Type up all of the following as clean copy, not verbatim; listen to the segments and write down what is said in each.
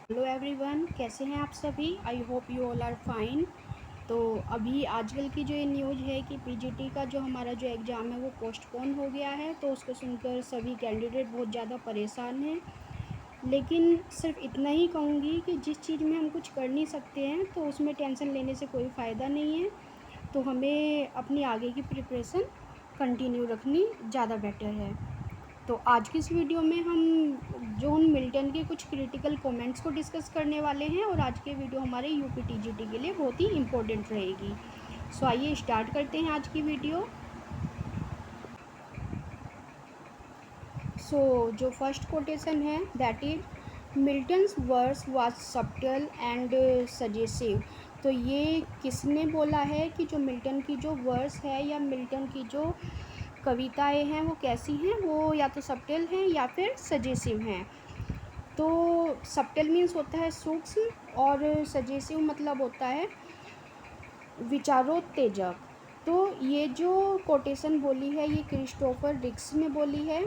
Hello everyone, कैसे हैं आप सभी। I hope you all are fine. तो अभी आजकल की जो ये न्यूज़ है कि पीजीटी का जो हमारा जो एग्ज़ाम है वो पोस्टपोन हो गया है, तो उसको सुनकर सभी कैंडिडेट बहुत ज़्यादा परेशान हैं। लेकिन सिर्फ इतना ही कहूँगी कि जिस चीज़ में हम कुछ कर नहीं सकते हैं तो उसमें टेंशन लेने से कोई फ़ायदा नहीं है। तो हमें अपनी आगे की प्रिपरेशन कंटिन्यू रखनी ज़्यादा बेटर है। तो आज की इस वीडियो में हम जॉन मिल्टन के कुछ क्रिटिकल कमेंट्स को डिस्कस करने वाले हैं, और आज के वीडियो हमारे यूपी टीजीटी के लिए बहुत ही इम्पोर्टेंट रहेगी। सो आइए स्टार्ट करते हैं आज की वीडियो। सो जो फर्स्ट कोटेशन है that is Milton's verse was subtle and सजेसिव। तो ये किसने बोला है कि जो मिल्टन की जो वर्स है या मिल्टन की जो कविताएं हैं वो कैसी हैं, वो या तो सब्टल हैं या फिर सजेसिव हैं। तो सब्टल मीन्स होता है सूक्ष्म, और सजेसिव मतलब होता है विचारोत्तेजक। तो ये जो कोटेशन बोली है ये क्रिस्टोफर रिक्स ने बोली है।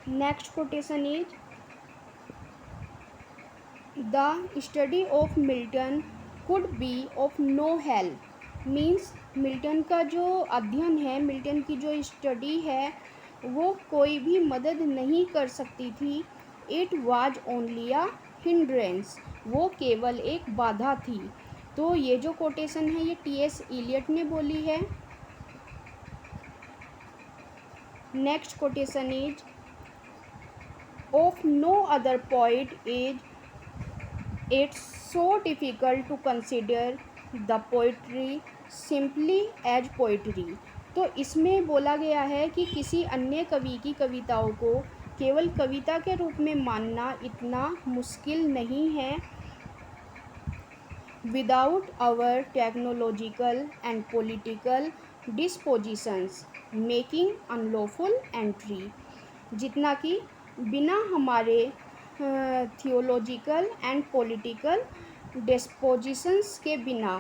Next quotation is the study of Milton could be of no help. Means Milton का जो अध्ययन है, मिल्टन की जो स्टडी है वो कोई भी मदद नहीं कर सकती थी। It was only a hindrance. वो केवल एक बाधा थी। तो ये जो कोटेशन है ये टी.एस. इलियट ने बोली है। Next quotation is of no other poet is it's so difficult to consider the poetry simply as poetry. तो इसमें बोला गया है कि किसी अन्य कवि की कविताओं को केवल कविता के रूप में मानना इतना मुश्किल नहीं है। Without our technological and political dispositions making unlawful entry. जितना कि बिना हमारे थियोलॉजिकल एंड पॉलिटिकल डिस्पोजिशंस के बिना,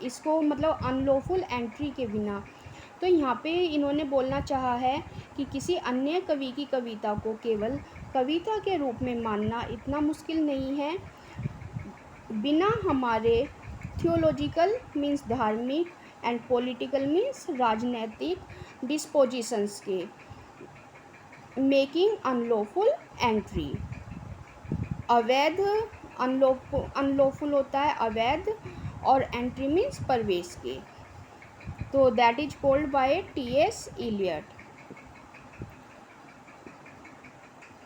इसको मतलब अनलॉफुल एंट्री के बिना। तो यहाँ पे इन्होंने बोलना चाहा है कि किसी अन्य कवि की कविता को केवल कविता के रूप में मानना इतना मुश्किल नहीं है, बिना हमारे थियोलॉजिकल मीन्स धार्मिक एंड पॉलिटिकल मीन्स राजनैतिक डिस्पोजिशंस के। मेकिंग अनलॉफुल एंट्री, अवैध, अनलॉफुल होता है अवैध, और एंट्री मीन्स प्रवेश के। तो that is called by T S. Eliot.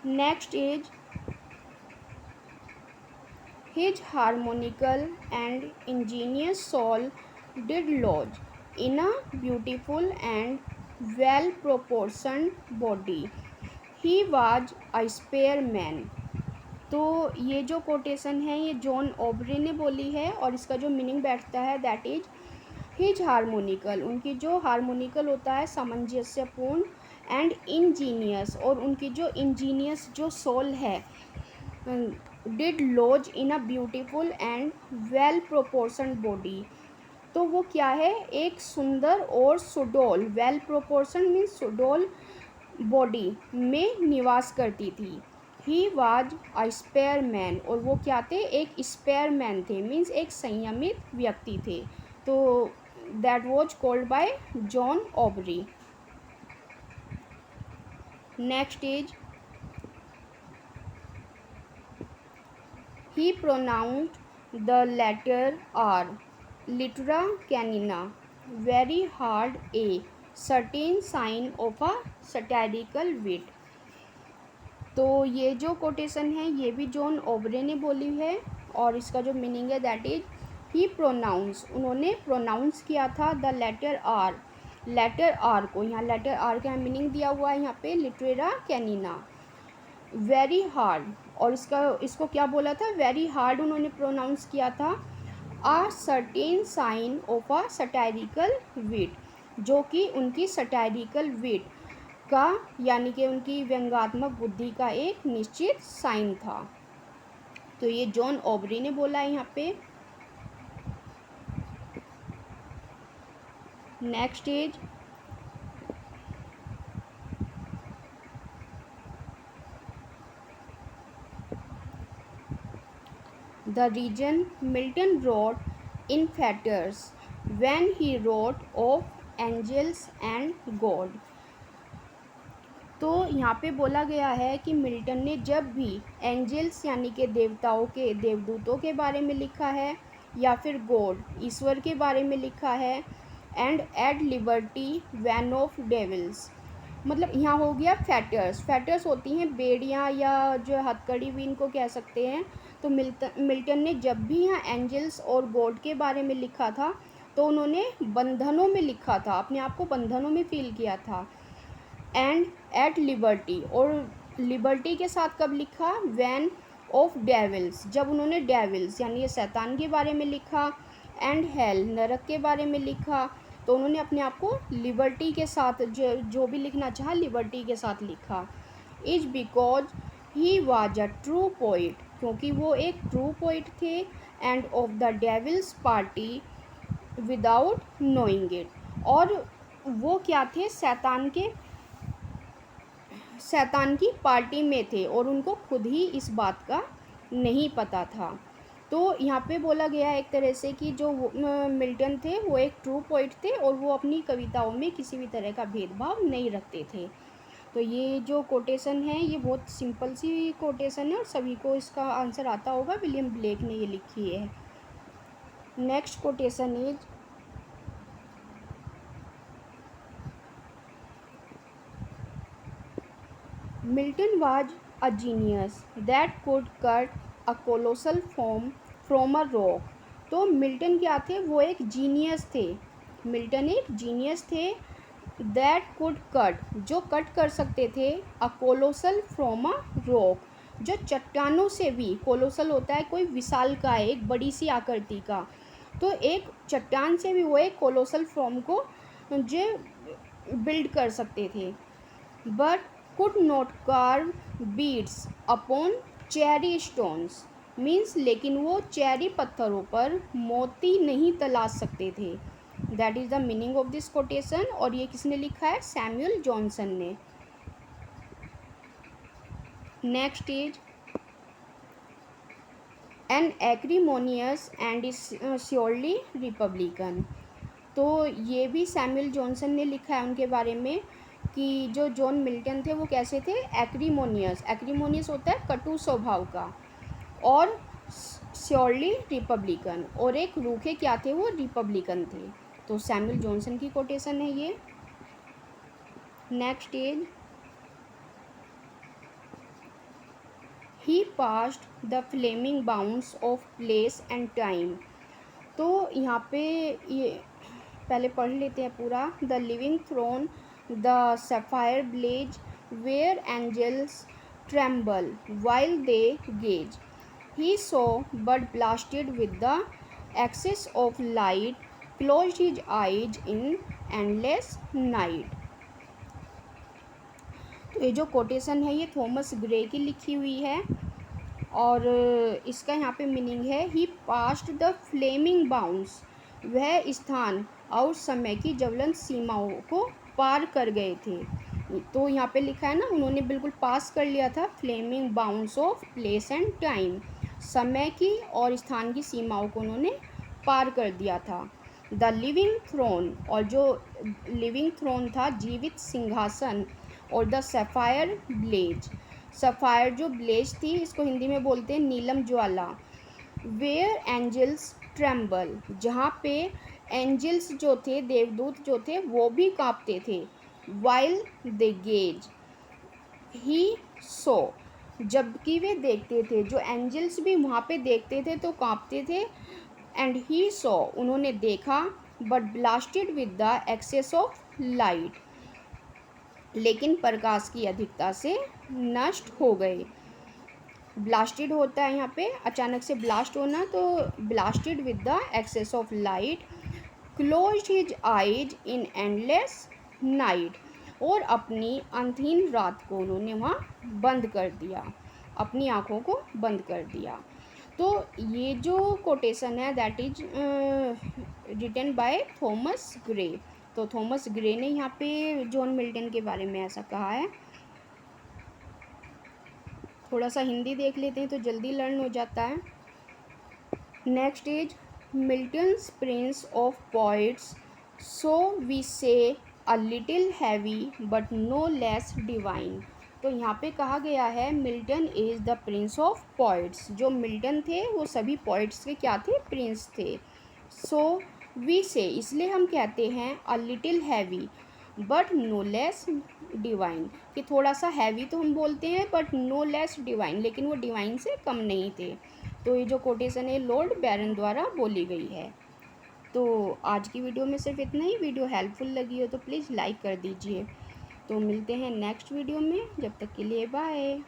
Next is his harmonical and ingenious soul did lodge in a beautiful and well proportioned body. He was a spare man. तो ये जो कोटेशन है ये जॉन ऑब्रे ने बोली है, और इसका जो मीनिंग बैठता है दैट इज हिज हार्मोनिकल, उनकी जो हार्मोनिकल होता है सामंजस्यपूर्ण, एंड इंजीनियस, और उनकी जो इंजीनियस जो सोल है, did lodge in a beautiful and well proportioned body. तो वो क्या है, एक सुंदर और सुडौल, वेल प्रोपोर्शन मीन्स सुडौल बॉडी में निवास करती थी। He was a spare man, और वो क्या थे, एक स्पेयर मैन थे, मीन्स एक संयमित व्यक्ति थे। तो that was called by John Aubrey. Next is he pronounced the letter R, littera canina, very hard a, certain sign of a satirical wit। तो ये जो कोटेशन है ये भी जॉन ऑबरे ने बोली है, और इसका जो मीनिंग है दैट इज ही प्रोनाउंस, उन्होंने प्रोनाउंस किया था the letter R, letter R को। यहाँ लेटर आर का मीनिंग दिया हुआ है यहाँ पे लिटरेरा कैनिना, वेरी हार्ड, और इसको क्या बोला था, वेरी हार्ड उन्होंने प्रोनाउंस किया था। A certain sign of a satirical wit, जो कि उनकी सटायरिकल विट का यानी कि उनकी व्यंग्यात्मक बुद्धि का एक निश्चित साइन था। तो ये जॉन ऑबरी ने बोला है यहाँ पे। Next is the region Milton wrote in fetters when he wrote of angels and God। तो यहाँ पे बोला गया है कि मिल्टन ने जब भी एंजल्स यानी कि देवताओं के देवदूतों के बारे में लिखा है या फिर गॉड ईश्वर के बारे में लिखा है and at liberty when of devils, मतलब यहाँ हो गया फैटर्स। फैटर्स होती हैं बेड़ियाँ या जो हथकड़ी भी इनको कह सकते हैं। तो मिल्टन ने जब भी यहाँ एंजल्स और गॉड के बारे में लिखा था तो उन्होंने बंधनों में लिखा था, अपने आप को बंधनों में फील किया था। एंड एट लिबर्टी, और लिबर्टी के साथ कब लिखा, वैन ऑफ डेविल्स, जब उन्होंने डेविल्स यानी ये शैतान के बारे में लिखा, एंड हेल नरक के बारे में लिखा, तो उन्होंने अपने आप को लिबर्टी के साथ जो भी लिखना चाहा लिबर्टी के साथ लिखा। Is because he was a true poet, क्योंकि वो एक ट्रू पोइट थे, and of the devil's party without knowing it, और वो क्या थे, शैतान की पार्टी में थे और उनको खुद ही इस बात का नहीं पता था। तो यहाँ पे बोला गया है एक तरह से कि जो मिल्टन थे वो एक ट्रू पोइट थे और वो अपनी कविताओं में किसी भी तरह का भेदभाव नहीं रखते थे। तो ये जो कोटेशन है ये बहुत सिंपल सी कोटेशन है और सभी को इसका आंसर आता होगा। विलियम ब्लेक ने ये लिखी है। Next quotation is Milton was a genius that could cut a colossal form from a rock। तो मिल्टन क्या थे, वो एक जीनियस थे। मिल्टन एक जीनियस थे दैट कुड कट, जो कट कर सकते थे, अ कोलोसल फ्रॉम अ रॉक, जो चट्टानों से भी, कोलोसल होता है कोई विशालकाय एक बड़ी सी आकृति का, तो एक चट्टान से भी वो एक कोलोसल फॉर्म को जो बिल्ड कर सकते थे। But could not carve beads upon cherry stones, means लेकिन वो चेरी पत्थरों पर मोती नहीं तलाश सकते थे। That is the meaning of this quotation. और ये किसने लिखा है, सैमुअल जॉनसन ने। Next is an acrimonious and surely Republican. तो ये भी सैमुअल जॉनसन ने लिखा है उनके बारे में कि जो जॉन मिल्टन थे वो कैसे थे, एक्रीमोनियस, एक्रीमोनियस होता है कटु स्वभाव का, और श्योरली रिपब्लिकन, और एक रूखे क्या थे, वो रिपब्लिकन थे। तो सैमुअल जॉनसन की कोटेशन है ये। Next is he passed the flaming bounds of place and time. तो यहाँ पे ये पहले पढ़ लेते हैं पूरा। The living throne, the sapphire blaze, where angels tremble while they gaze. He saw, but blasted with the excess of light, closed his eyes in endless night। तो ये जो कोटेशन है ये थॉमस ग्रे की लिखी हुई है और इसका यहाँ पे मीनिंग है, ही पास्ड द फ्लेमिंग बाउंड्स, वह स्थान और समय की ज्वलंत सीमाओं को पार कर गए थे। तो यहाँ पे लिखा है ना, उन्होंने बिल्कुल पास कर लिया था flaming bounds of place and time, समय की और स्थान की सीमाओं को उन्होंने पार कर दिया था। द लिविंग थ्रोन, और जो लिविंग थ्रोन था जीवित सिंहासन, और द सफ़ायर ब्लेज, सफ़ायर जो ब्लेज थी इसको हिंदी में बोलते हैं नीलम ज्वाला। वेयर एंजल्स ट्रेम्बल, जहाँ पे एंजल्स जो थे, देवदूत जो थे वो भी कांपते थे। वाइल दे गेज, ही सो, जबकि वे देखते थे, जो एंजल्स भी वहाँ पे देखते थे तो कांपते थे। एंड ही सो, उन्होंने देखा, but blasted with the excess of light, लेकिन प्रकाश की अधिकता से नष्ट हो गए। ब्लास्टेड होता है यहाँ पे अचानक से ब्लास्ट होना, तो blasted with the excess of light, closed his eyes in endless night, और अपनी अंतहीन रात को उन्होंने वहाँ बंद कर दिया, अपनी आँखों को बंद कर दिया। तो ये जो कोटेशन है that is written by Thomas Gray. तो थॉमस ग्रे ने यहाँ पे जॉन मिल्टन के बारे में ऐसा कहा है। थोड़ा सा हिंदी देख लेते हैं तो जल्दी लर्न हो जाता है। Next is Milton's prince of poets, so we say a little heavy but no less divine. तो यहाँ पे कहा गया है Milton is the prince of poets. जो मिल्टन थे वो सभी पोइट्स के क्या थे, प्रिंस थे। सो वी से इसलिए हम कहते हैं a little heavy but no less divine, कि थोड़ा सा हैवी तो हम बोलते हैं बट नो लेस डिवाइन, लेकिन वो डिवाइन से कम नहीं थे। तो ये जो कोटेशन है लॉर्ड बैरन द्वारा बोली गई है। तो आज की वीडियो में सिर्फ इतना ही। वीडियो हेल्पफुल लगी हो तो प्लीज़ लाइक कर दीजिए। तो मिलते हैं नेक्स्ट वीडियो में, जब तक के लिए बाय।